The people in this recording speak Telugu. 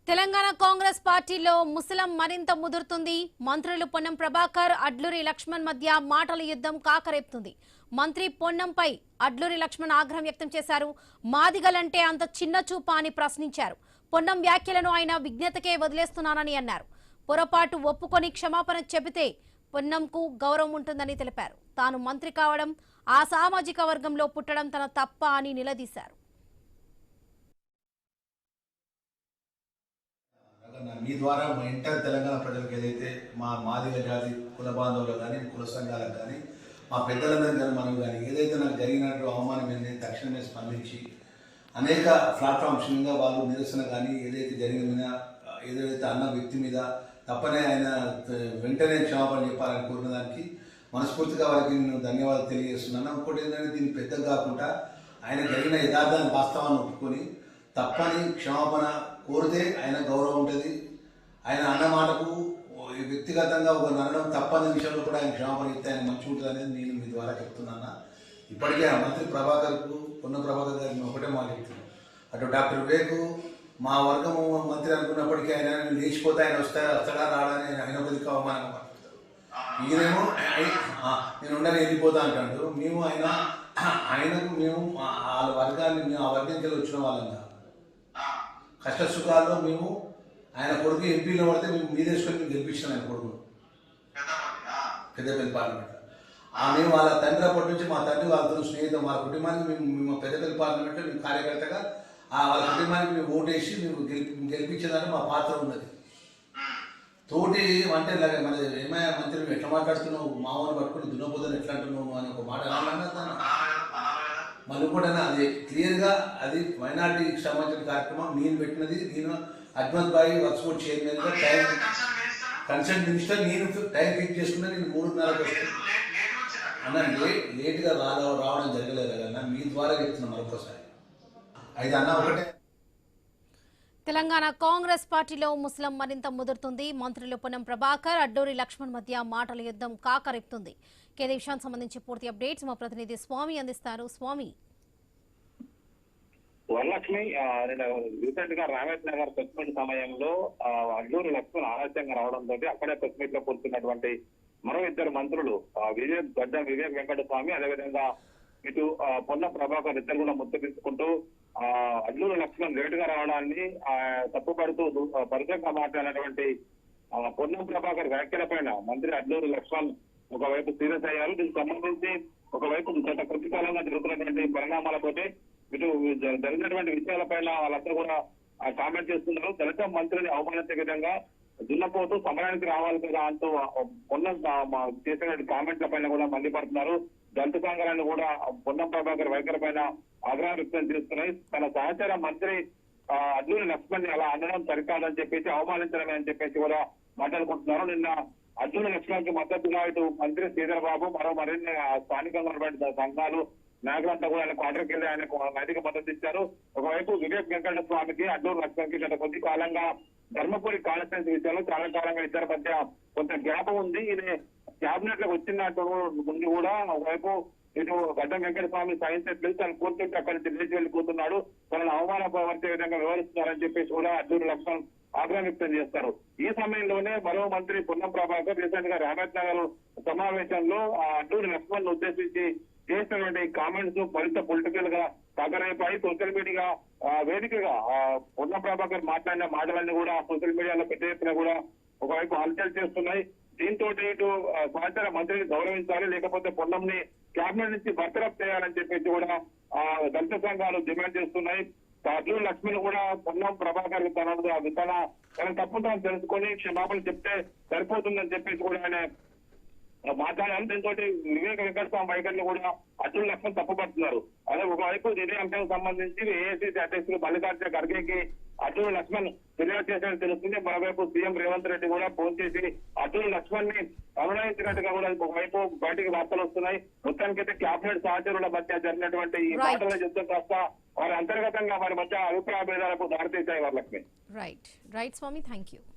తెలంగాణ కాంగ్రెస్ పార్టీలో ముసలం మరింత ముదురుతుంది. మంత్రులు పొన్నం ప్రభాకర్, అడ్లూరి లక్ష్మణ్ మధ్య మాటల యుద్ధం కాకరేపుతుంది. మంత్రి పొన్నంపై అడ్లూరి లక్ష్మణ్ ఆగ్రహం వ్యక్తం చేశారు. మాదిగలంటే అంత చిన్న చూపా అని ప్రశ్నించారు. పొన్నం వ్యాఖ్యలను ఆయన విజ్ఞతకే వదిలేస్తున్నానని అన్నారు. పొరపాటు ఒప్పుకొని క్షమాపణ చెబితే పొన్నంకు గౌరవం ఉంటుందని తెలిపారు. తాను మంత్రి కావడం, ఆ సామాజిక వర్గంలో పుట్టడం తన తప్ప అని నిలదీశారు. మీ ద్వారా మా ఇంటర్ తెలంగాణ ప్రజలకు ఏదైతే మా మాదిగ జాతి కుల బాంధవులు కానీ కుల సంఘాలకు కానీ మా పెద్దలందరికీ కానీ మనం కానీ ఏదైతే నాకు జరిగినట్టు అవమానం ఏంటి తక్షణమే స్పందించి అనేక ప్లాట్ఫామ్స్ మీద వాళ్ళు నిరసన కానీ ఏదైతే జరిగిన ఏదైతే అన్న వ్యక్తి మీద తప్పనే ఆయన వెంటనే క్షమాపణ చెప్పాలని కోరిన దానికి మనస్ఫూర్తిగా వారికి నేను ధన్యవాదాలు తెలియజేస్తున్నాను. ఇంకోటి ఏంటంటే దీన్ని పెద్దగా కాకుండా ఆయన జరిగిన యథార్థాన్ని వాస్తవాన్ని ఒప్పుకొని తప్పని క్షమాపణ కోరితే ఆయన గౌరవం ఉంటుంది. ఆయన అన్న మాటకు వ్యక్తిగతంగా ఒక అనడం తప్పని విషయంలో కూడా ఆయన క్షమాపణ ఇస్తే ఆయన మంచిగా ఉంటుంది అనేది నేను మీ ద్వారా చెప్తున్నాను. ఇప్పటికే ఆ మంత్రి ప్రభాకర్కు పొన్నం ప్రభాకర్ గారికి ఒకటే మాట చెప్తున్నాను. అటు డాక్టర్ వివేక్ మా వర్గము మంత్రి అనుకున్నప్పటికీ ఆయన లేచిపోతే ఆయన వస్తాడా రాడని ఆయన ఒక దిక్కు అవమానంగా మాట్లాడతారు. ఈయనేమో నేను ఉండని వెళ్ళిపోతా అంటాడు. మేము ఆయనకు మేము వాళ్ళ వర్గాన్ని మేము ఆ వర్గంకి వచ్చిన వాళ్ళంగా కష్ట సుఖాల్లో మేము ఆయన కొడుకు ఎంపీలో పడితే మేము మీదేసుకొని మేము గెలిపించాం ఆయన కొడుకు పెద్దపల్లి పార్లమెంట్. మేము వాళ్ళ తండ్రి అప్పటి నుంచి మా తండ్రి వాళ్ళతో స్నేహితం వాళ్ళ కుటుంబానికి మేము పెద్దపల్లి పార్లమెంట్లో మేము కార్యకర్తగా వాళ్ళ కుటుంబానికి మేము ఓటేసి మేము గెలిపించేదాన్ని మా పాత్ర ఉన్నది. తోటి అంటే ఇలాగే మన ఏమయ్యా మంత్రి నువ్వు ఎట్లా మాట్లాడుతున్నావు, మామూలు పట్టుకుని దున్నపోదని ఎట్లా అంటున్నావు అని ఒక మాట అన్నా మళ్ళీ కూడా అది క్లియర్గా అది మైనార్టీకి సంబంధించిన కార్యక్రమం నేను పెట్టినది. నేను అజ్మత్ భాయ్ వర్క్స్ బోర్డ్ చైర్మన్గా టైం కన్సర్న్ మినిస్టర్ నేను టైం ఫిక్స్ చేసుకున్నా. నేను 3:30 అన్న లేట్గా రావడం జరగలేదు కదన్నా, మీ ద్వారా చెప్తున్నా మరొకసారి. అయితే అన్న ఒకటే, తెలంగాణ కాంగ్రెస్ పార్టీలో ముస్లిం మరింత ముదురుతుంది. మంత్రులు పొన్నం ప్రభాకర్, అడ్లూరి లక్ష్మణ్ మధ్య మాటల యుద్ధం కాకరేపుతుంది. ఇదే విషయానికి సంబంధించి పూర్తి అప్డేట్స్ మా ప్రతినిధి స్వామి అందిస్తారు. స్వామి, వరలక్ష్మి రీసెంట్ గా రామేత్ నగర్ ప్రెస్ మీట్ సమయంలో అడ్లూరి లక్ష్మణ్ ఆలస్యంగా రావడంతో అక్కడే ప్రెస్ మీట్ లో కూర్చున్నటువంటి మరో ఇద్దరు మంత్రులు వివేక్ వెంకటస్వామి, అదేవిధంగా ఇటు పొన్నం ప్రభాకర్ ఇద్దరు కూడా ముద్దు తీసుకుంటూ అడ్లూరి లక్ష్మణ్ లేటుగా రావడాన్ని తప్పుపడుతూ పరిచయంగా మాట్లాడినటువంటి పొన్నం ప్రభాకర్ వ్యాఖ్యల పైన మంత్రి అడ్లూరి లక్ష్మణ్ ఒకవైపు సీరియస్ అయ్యారు. దీనికి సంబంధించి ఒకవైపు గత కొద్ది కాలంగా జరుగుతున్నటువంటి పరిణామాలతోటి ఇటు జరిగినటువంటి విషయాలపైన వాళ్ళందరూ కూడా కామెంట్ చేస్తున్నారు. దళిత మంత్రిని అవమానించే విధంగా దున్నపోతూ సమయానికి రావాలి కదా అంటూ పొన్నం చేసిన కామెంట్ల పైన కూడా మండిపడుతున్నారు. దళిత సంఘాలను కూడా పొన్నం ప్రభాకర్ వైఖరి పైన ఆగ్రహం వ్యక్తం చేస్తున్నాయి. తన సహచార మంత్రి అడ్లూరి లక్ష్మణ్ అలా అనడం సరికాదని చెప్పేసి అవమానించడమే అని చెప్పేసి కూడా మాట్లాడుకుంటున్నారు. నిన్న అడ్లూరి లక్ష్మణ్ కి మద్దతుగా ఇటు మంత్రి శ్రీధర్ బాబు మరిన్ని స్థానికంగా ఉన్నటువంటి సంఘాలు నాయకులంతా కూడా ఆయన క్వార్టర్కి వెళ్ళి ఆయనకు నైతిక మద్దతు ఇచ్చారు. ఒకవైపు వివేక్ వెంకట స్వామికి అడ్లూరి లక్ష్మణ్ కి గత కొద్ది కాలంగా ధర్మపురి కాన్స్టిట్యూన్సీ విషయంలో చాలా కాలంగా ఇద్దరి మధ్య కొంత గ్యాప్ ఉంది. ఇది క్యాబినెట్ లో వచ్చినట్టు ముందు కూడా ఒకవైపు ఇటు గడ్డం వెంకట స్వామి సహించట్లేదు, తను కూర్చుంటే అక్కడి నుంచి లేచి వెళ్ళిపోతున్నాడు, తనను అవమానపరిచే విధంగా వ్యవహరిస్తున్నారని చెప్పేసి కూడా అడ్లూరి లక్ష్మణ్ ఆగ్రహం వ్యక్తం చేస్తారు. ఈ సమయంలోనే మరో మంత్రి పొన్నం ప్రభాకర్ రీసెంట్ గా రామేత్ నగర్ సమావేశంలో అడ్లూరి లక్ష్మణ్ ఉద్దేశించి చేసినటువంటి కామెంట్స్ మరింత పొలిటికల్ గా కాకరైపోయి సోషల్ మీడియా వేదికగా పొన్నం ప్రభాకర్ మాట్లాడిన మాటలన్నీ కూడా సోషల్ మీడియాలో పెద్ద ఎత్తున కూడా ఒకవైపు హల్చల్ చేస్తున్నాయి. దీంతో ఇటు సహచార మంత్రిని గౌరవించాలి, లేకపోతే పొన్నంని క్యాబినెట్ నుంచి బర్తరఫ్ చేయాలని చెప్పేసి కూడా దళిత సంఘాలు డిమాండ్ చేస్తున్నాయి. అడ్లూరి లక్ష్మణ్ కూడా పొన్నం ప్రభాకర్ తన తప్పును తెలుసుకొని క్షమాపణ చెప్తే సరిపోతుందని చెప్పేసి కూడా ఆయన మాట్లాడారు. దీంతో వివేక్ వెంకటస్వామి వైఖరిని కూడా అడ్లూరి లక్ష్మణ్ తప్పుపడుతున్నారు. అదే ఒకవైపు ఇదే అంశానికి సంబంధించి ఏఐసీసీ అధ్యక్షులు మల్లికార్జున ఖర్గేకి అడ్లూరి లక్ష్మణ్ ఫిర్యాదు చేశారని తెలుస్తుంది. మరోవైపు సీఎం రేవంత్ రెడ్డి కూడా ఫోన్ చేసి అడ్లూరి లక్ష్మణ్ ని అనునయించినట్టుగా కూడా ఒకవైపు బయటికి వార్తలు వస్తున్నాయి. మొత్తానికైతే క్యాబినెట్ సహచరుల మధ్య జరిగినటువంటి ఈ మాటల యుద్ధం కాస్త వారి అంతర్గతంగా వారి మధ్య అభిప్రాయ భేదాలకు దారితీశాయి. Varalakshmi. Right Swami, thank you.